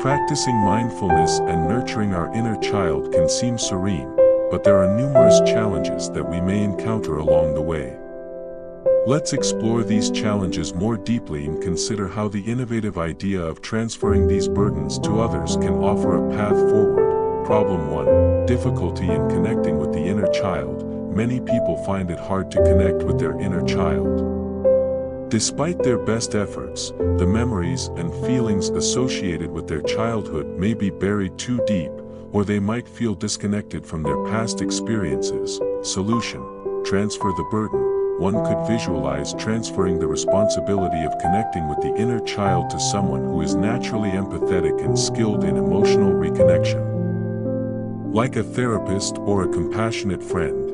Practicing mindfulness and nurturing our inner child can seem serene, but there are numerous challenges that we may encounter along the way. Let's explore these challenges more deeply and consider how the innovative idea of transferring these burdens to others can offer a path forward. Problem 1. Difficulty in connecting with the inner child. Many people find it hard to connect with their inner child. Despite their best efforts, the memories and feelings associated with their childhood may be buried too deep, or they might feel disconnected from their past experiences. Solution: transfer the burden. One could visualize transferring the responsibility of connecting with the inner child to someone who is naturally empathetic and skilled in emotional reconnection, like a therapist or a compassionate friend.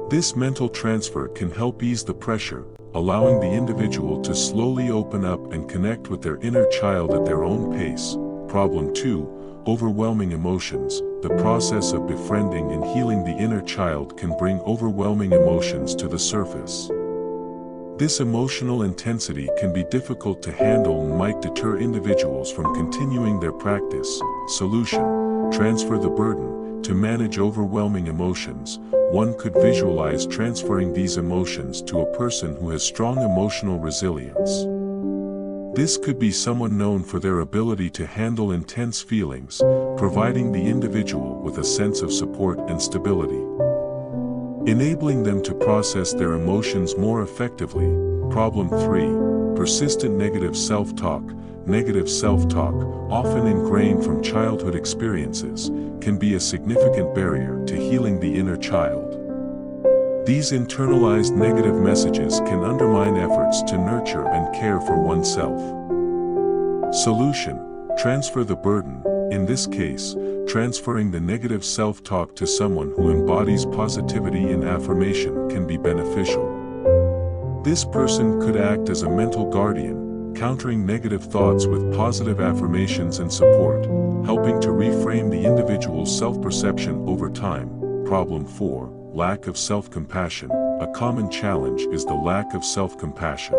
This mental transfer can help ease the pressure, allowing the individual to slowly open up and connect with their inner child at their own pace. Problem 2. Overwhelming emotions. The process of befriending and healing the inner child can bring overwhelming emotions to the surface. This emotional intensity can be difficult to handle and might deter individuals from continuing their practice. Solution: transfer the burden. To manage overwhelming emotions, one could visualize transferring these emotions to a person who has strong emotional resilience. This could be someone known for their ability to handle intense feelings, providing the individual with a sense of support and stability, enabling them to process their emotions more effectively. Problem 3. Persistent negative self-talk. Negative self-talk, often ingrained from childhood experiences, can be a significant barrier to healing the inner child. These internalized negative messages can undermine efforts to nurture and care for oneself. Solution: transfer the burden. In this case, transferring the negative self-talk to someone who embodies positivity and affirmation can be beneficial. This person could act as a mental guardian, countering negative thoughts with positive affirmations and support, helping to reframe the individual's self-perception over time. Problem 4. Lack of self-compassion. A common challenge is the lack of self-compassion.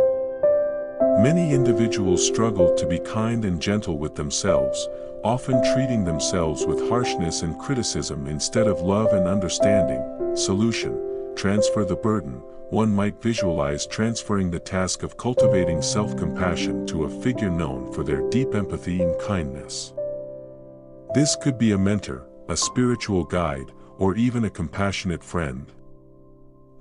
Many individuals struggle to be kind and gentle with themselves, often treating themselves with harshness and criticism instead of love and understanding. Solution: transfer the burden. One might visualize transferring the task of cultivating self-compassion to a figure known for their deep empathy and kindness. This could be a mentor, a spiritual guide, or even a compassionate friend.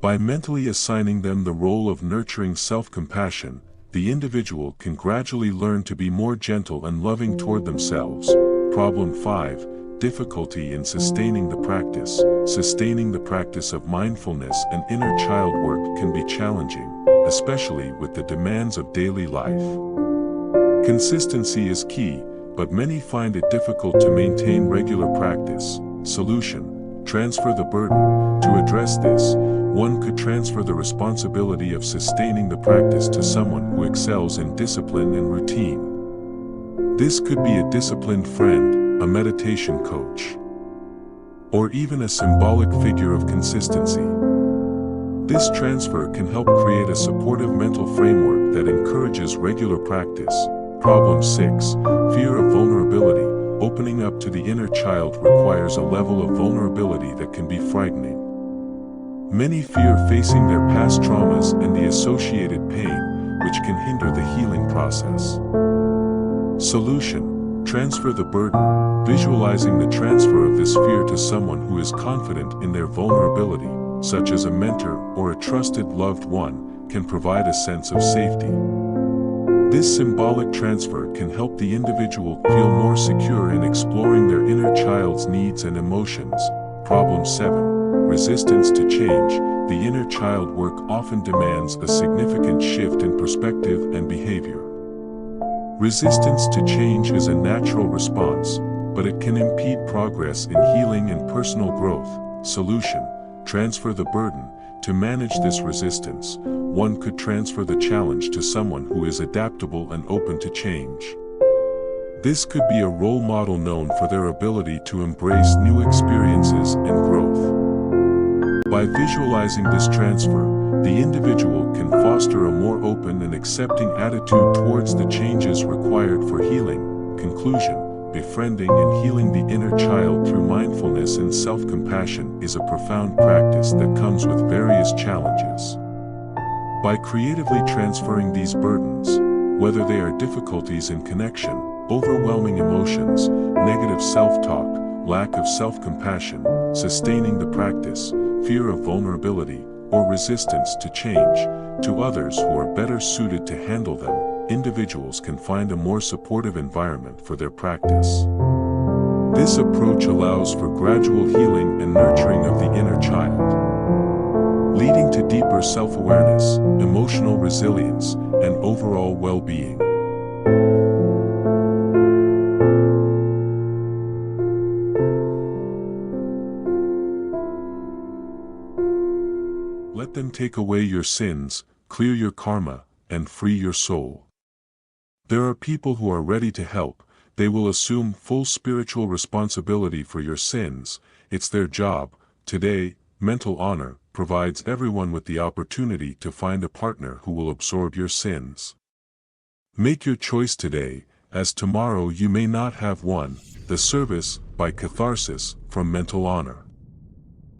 By mentally assigning them the role of nurturing self-compassion, the individual can gradually learn to be more gentle and loving toward themselves. Problem 5. Difficulty in sustaining the practice. Sustaining the practice of mindfulness and inner child work can be challenging, especially with the demands of daily life. Consistency is key, but many find it difficult to maintain regular practice. Solution: transfer the burden. To address this, one could transfer the responsibility of sustaining the practice to someone who excels in discipline and routine. This could be a disciplined friend, a meditation coach, or even a symbolic figure of consistency. This transfer can help create a supportive mental framework that encourages regular practice. Problem 6. Fear of vulnerability. Opening up to the inner child requires a level of vulnerability that can be frightening. Many fear facing their past traumas and the associated pain, which can hinder the healing process. Solution: transfer the burden. Visualizing the transfer of this fear to someone who is confident in their vulnerability, such as a mentor or a trusted loved one, can provide a sense of safety. This symbolic transfer can help the individual feel more secure in exploring their inner child's needs and emotions. Problem 7. Resistance to change. The inner child work often demands a significant shift in perspective and behavior. Resistance to change is a natural response, but it can impede progress in healing and personal growth. Solution: transfer the burden. To manage this resistance, one could transfer the challenge to someone who is adaptable and open to change. This could be a role model known for their ability to embrace new experiences and growth. By visualizing this transfer, the individual can foster a more open and accepting attitude towards the changes required for healing. conclusion, befriending and healing the inner child through mindfulness and self-compassion is a profound practice that comes with various challenges. By creatively transferring these burdens, whether they are difficulties in connection, overwhelming emotions, negative self-talk, lack of self-compassion, sustaining the practice, fear of vulnerability, or resistance to change, to others who are better suited to handle them, individuals can find a more supportive environment for their practice. This approach allows for gradual healing and nurturing of the inner child, leading to deeper self-awareness, emotional resilience, and overall well-being. Let them take away your sins, clear your karma, and free your soul. There are people who are ready to help. They will assume full spiritual responsibility for your sins. It's their job. Today, Mental Honor provides everyone with the opportunity to find a partner who will absorb your sins. Make your choice today, as tomorrow you may not have one. The Service, by Catharsis, from Mental Honor.